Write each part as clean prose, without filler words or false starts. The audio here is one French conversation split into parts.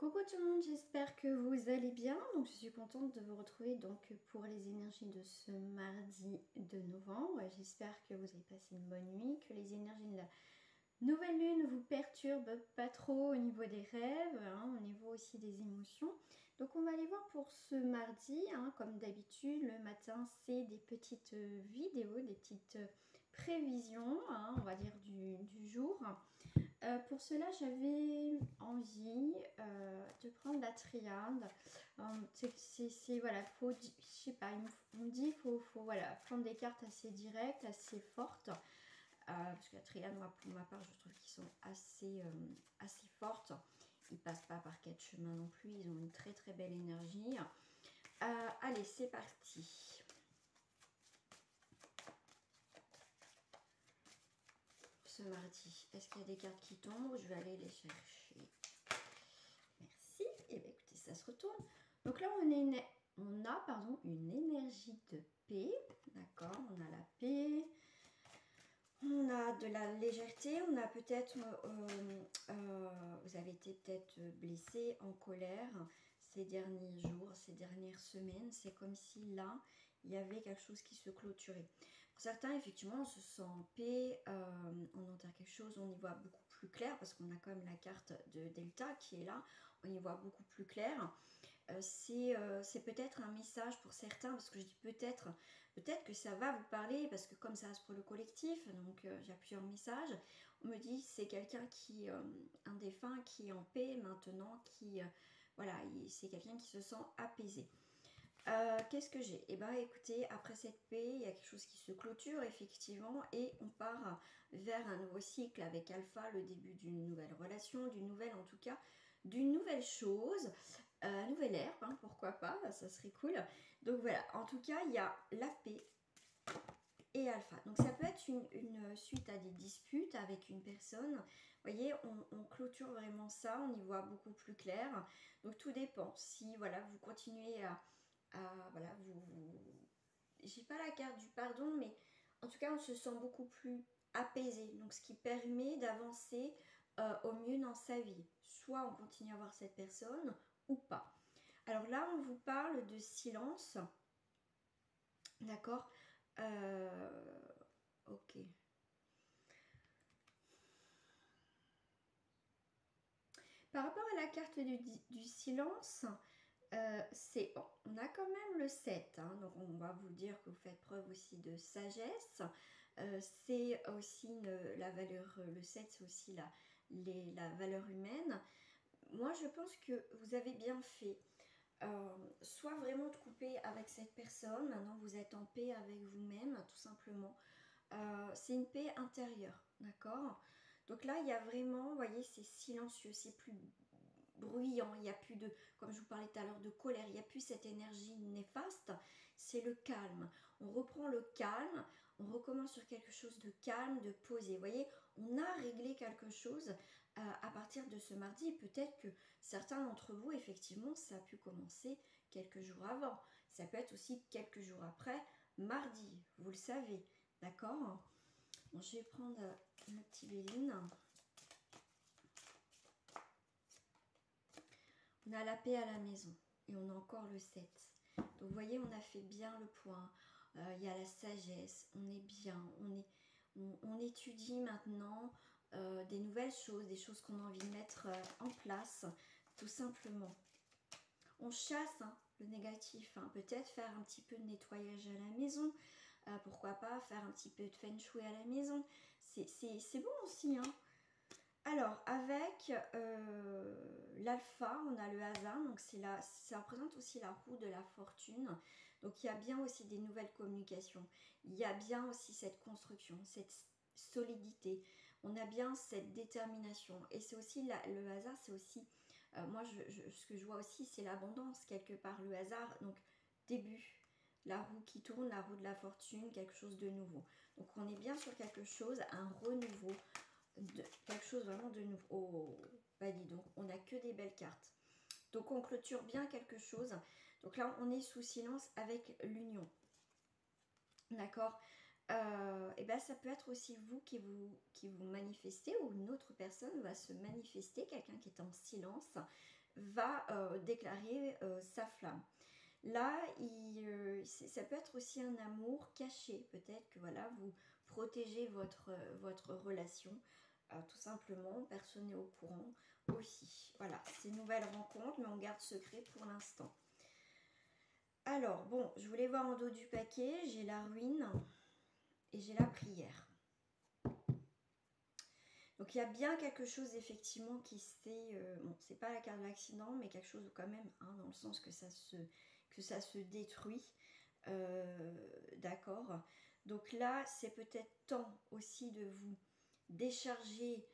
Coucou tout le monde, j'espère que vous allez bien. Donc je suis contente de vous retrouver donc pour les énergies de ce mardi de novembre. J'espère que vous avez passé une bonne nuit, que les énergies de la nouvelle lune vous perturbent pas trop au niveau des rêves, au niveau aussi des émotions. Donc on va aller voir pour ce mardi, comme d'habitude, le matin c'est des petites vidéos, des petites prévisions, on va dire du jour. Pour cela, j'avais envie de prendre la triade. Voilà, je sais pas, on me dit faut voilà, prendre des cartes assez directes, assez fortes. Parce que la triade, moi, pour ma part, je trouve qu'ils sont assez fortes. Ils passent pas par quatre chemins non plus, ils ont une très très belle énergie. Allez, c'est parti. Ce mardi, est-ce qu'il y a des cartes qui tombent? Je vais aller les chercher. Merci. Et bien écoutez, ça se retourne. Donc là, on a une énergie de paix. D'accord, on a la paix. On a de la légèreté. On a peut-être, vous avez été peut-être blessé, en colère ces derniers jours, ces dernières semaines. C'est comme si là, il y avait quelque chose qui se clôturait. Pour certains, effectivement, on se sent en paix, on entend quelque chose, on y voit beaucoup plus clair, parce qu'on a quand même la carte de Delta qui est là, on y voit beaucoup plus clair. C'est peut-être un message pour certains, parce que je dis peut-être que ça va vous parler, parce que comme ça reste pour le collectif, donc j'ai plusieurs messages. On me dit c'est quelqu'un qui, un défunt qui est en paix maintenant, qui, voilà, c'est quelqu'un qui se sent apaisé. Qu'est-ce que j'ai? Eh bien écoutez, après cette paix, il y a quelque chose qui se clôture effectivement et on part vers un nouveau cycle avec Alpha, le début d'une nouvelle relation, d'une nouvelle en tout cas, d'une nouvelle chose, nouvelle ère, pourquoi pas, ça serait cool. Donc voilà, en tout cas, il y a la paix et Alpha. Donc ça peut être une suite à des disputes avec une personne. Vous voyez, on clôture vraiment ça, on y voit beaucoup plus clair. Donc tout dépend. Si voilà, vous continuez voilà, j'ai pas la carte du pardon, mais en tout cas, on se sent beaucoup plus apaisé. Donc ce qui permet d'avancer au mieux dans sa vie. Soit on continue à voir cette personne ou pas. Alors là, on vous parle de silence. D'accord. Ok. Par rapport à la carte du silence, on a quand même le 7, donc on va vous dire que vous faites preuve aussi de sagesse. C'est aussi la valeur, le 7 c'est aussi la valeur humaine. Moi je pense que vous avez bien fait, soit vraiment de couper avec cette personne, maintenant vous êtes en paix avec vous-même tout simplement. C'est une paix intérieure, d'accord? Donc là il y a vraiment, vous voyez, c'est silencieux, c'est plus bruyant, il n'y a plus de, comme je vous parlais tout à l'heure, de colère, il n'y a plus cette énergie néfaste, c'est le calme. On reprend le calme, on recommence sur quelque chose de calme, de posé. Vous voyez, on a réglé quelque chose à partir de ce mardi. Peut-être que certains d'entre vous, effectivement, ça a pu commencer quelques jours avant. Ça peut être aussi quelques jours après, mardi, vous le savez, d'accord? Bon, je vais prendre ma petite béline. On a la paix à la maison et on a encore le 7. Donc vous voyez, on a fait bien le point. Il y a la sagesse, on est bien, on étudie maintenant des nouvelles choses, des choses qu'on a envie de mettre en place, tout simplement. On chasse le négatif, peut-être faire un petit peu de nettoyage à la maison, pourquoi pas faire un petit peu de feng shui à la maison, c'est bon aussi, Alors, avec l'alpha, on a le hasard, donc ça représente aussi la roue de la fortune. Donc, il y a bien aussi des nouvelles communications. Il y a bien aussi cette construction, cette solidité. On a bien cette détermination. Et c'est aussi, le hasard, c'est aussi, moi, ce que je vois aussi, c'est l'abondance, quelque part, le hasard. Donc, début, la roue qui tourne, la roue de la fortune, quelque chose de nouveau. Donc, on est bien sur quelque chose, un renouveau. Quelque chose vraiment de nouveau. Oh, bah dis donc, on n'a que des belles cartes. Donc on clôture bien quelque chose. Donc là, on est sous silence avec l'union. D'accord. Et ben ça peut être aussi vous qui vous manifestez ou une autre personne va se manifester, quelqu'un qui est en silence. va déclarer sa flamme. Là, ça peut être aussi un amour caché. Peut-être que voilà, vous protégez votre relation. Tout simplement, personne n'est au courant aussi. Voilà, c'est une nouvelle rencontre, mais on garde secret pour l'instant. Alors, bon, je voulais voir en dos du paquet. J'ai la ruine et j'ai la prière. Donc il y a bien quelque chose effectivement qui s'est... bon, c'est pas la carte de l'accident, mais quelque chose quand même, hein, dans le sens que ça se détruit. D'accord. Donc là, c'est peut-être temps aussi de vous décharger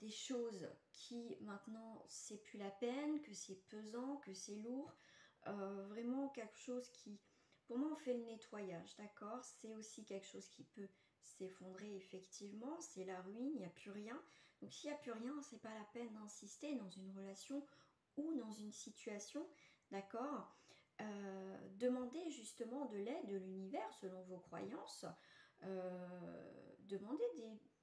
des choses qui maintenant c'est plus la peine, que c'est pesant, que c'est lourd. Vraiment quelque chose qui... Pour moi, on fait le nettoyage, d'accord. C'est aussi quelque chose qui peut s'effondrer effectivement, c'est la ruine, il n'y a plus rien. Donc s'il n'y a plus rien, c'est pas la peine d'insister dans une relation ou dans une situation, d'accord. Demandez justement de l'aide de l'univers selon vos croyances. Demandez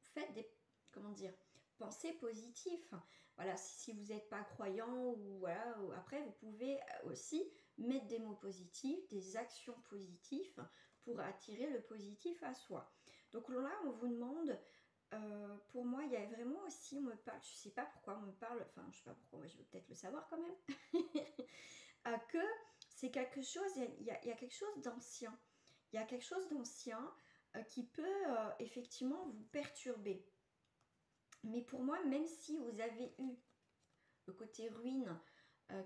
faites des, comment dire, pensées positives. Voilà, si vous n'êtes pas croyant ou voilà, après vous pouvez aussi mettre des mots positifs, des actions positives pour attirer le positif à soi. Donc là, on vous demande, pour moi, il y a vraiment aussi, on me parle, je ne sais pas pourquoi on me parle, enfin, je ne sais pas pourquoi, je veux peut-être le savoir quand même, que c'est quelque chose, il y a quelque chose d'ancien. Il y a quelque chose d'ancien qui peut effectivement vous perturber. Mais pour moi, même si vous avez eu le côté ruine,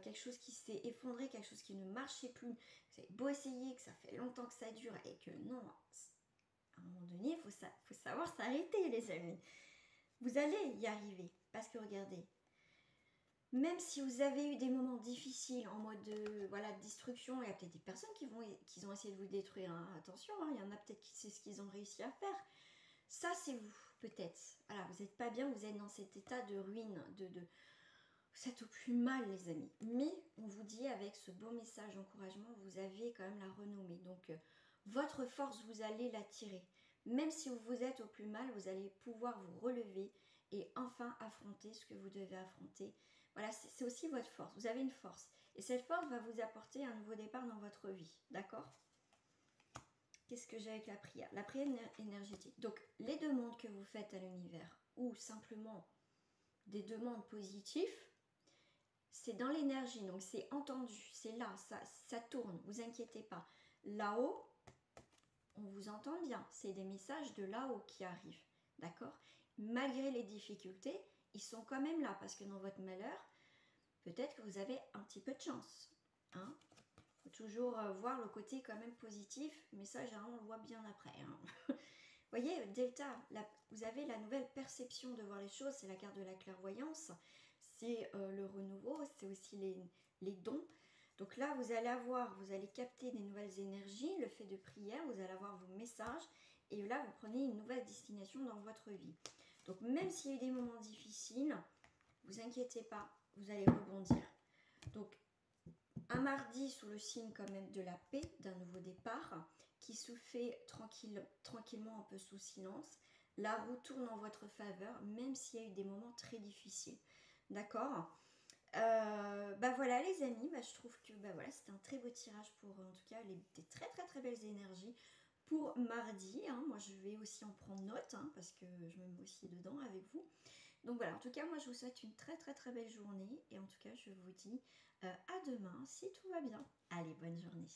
quelque chose qui s'est effondré, quelque chose qui ne marchait plus, vous avez beau essayer, que ça fait longtemps que ça dure et que non, à un moment donné, il faut savoir s'arrêter, les amis. Vous allez y arriver. Parce que regardez, même si vous avez eu des moments difficiles en mode de destruction, il y a peut-être des personnes qui ont essayé de vous détruire. Hein. Attention, hein, il y en a peut-être qui c'est ce qu'ils ont réussi à faire. Ça, c'est vous, peut-être. Voilà, vous n'êtes pas bien, vous êtes dans cet état de ruine, vous êtes au plus mal, les amis. Mais on vous dit avec ce beau message d'encouragement, vous avez quand même la renommée. Donc, votre force, vous allez la tirer. Même si vous êtes au plus mal, vous allez pouvoir vous relever et enfin affronter ce que vous devez affronter. Voilà, c'est aussi votre force. Vous avez une force. Et cette force va vous apporter un nouveau départ dans votre vie. D'accord ? Qu'est-ce que j'ai avec la prière ? La prière énergétique. Donc, les demandes que vous faites à l'univers ou simplement des demandes positives, c'est dans l'énergie, donc c'est entendu, c'est là, ça tourne, vous inquiétez pas. Là-haut, on vous entend bien, c'est des messages de là-haut qui arrivent, d'accord ? Malgré les difficultés, ils sont quand même là, parce que dans votre malheur, peut-être que vous avez un petit peu de chance. Hein ? Faut toujours voir le côté quand même positif, mais ça, généralement, on le voit bien après. Hein. Vous voyez, Delta, vous avez la nouvelle perception de voir les choses, c'est la carte de la clairvoyance. C'est le renouveau, c'est aussi les dons. Donc là, vous allez capter des nouvelles énergies, le fait de prière, vous allez avoir vos messages, et là, vous prenez une nouvelle destination dans votre vie. Donc même s'il y a eu des moments difficiles, vous inquiétez pas, vous allez rebondir. Donc, un mardi sous le signe quand même de la paix, d'un nouveau départ, qui se fait tranquillement un peu sous silence. La roue tourne en votre faveur, même s'il y a eu des moments très difficiles. D'accord ? Voilà les amis, je trouve que voilà, c'était un très beau tirage pour en tout cas des très très très belles énergies pour mardi. Hein. Moi je vais aussi en prendre note hein, parce que je me mets aussi dedans avec vous. Donc voilà, en tout cas moi je vous souhaite une très très très belle journée et en tout cas je vous dis à demain si tout va bien. Allez, bonne journée.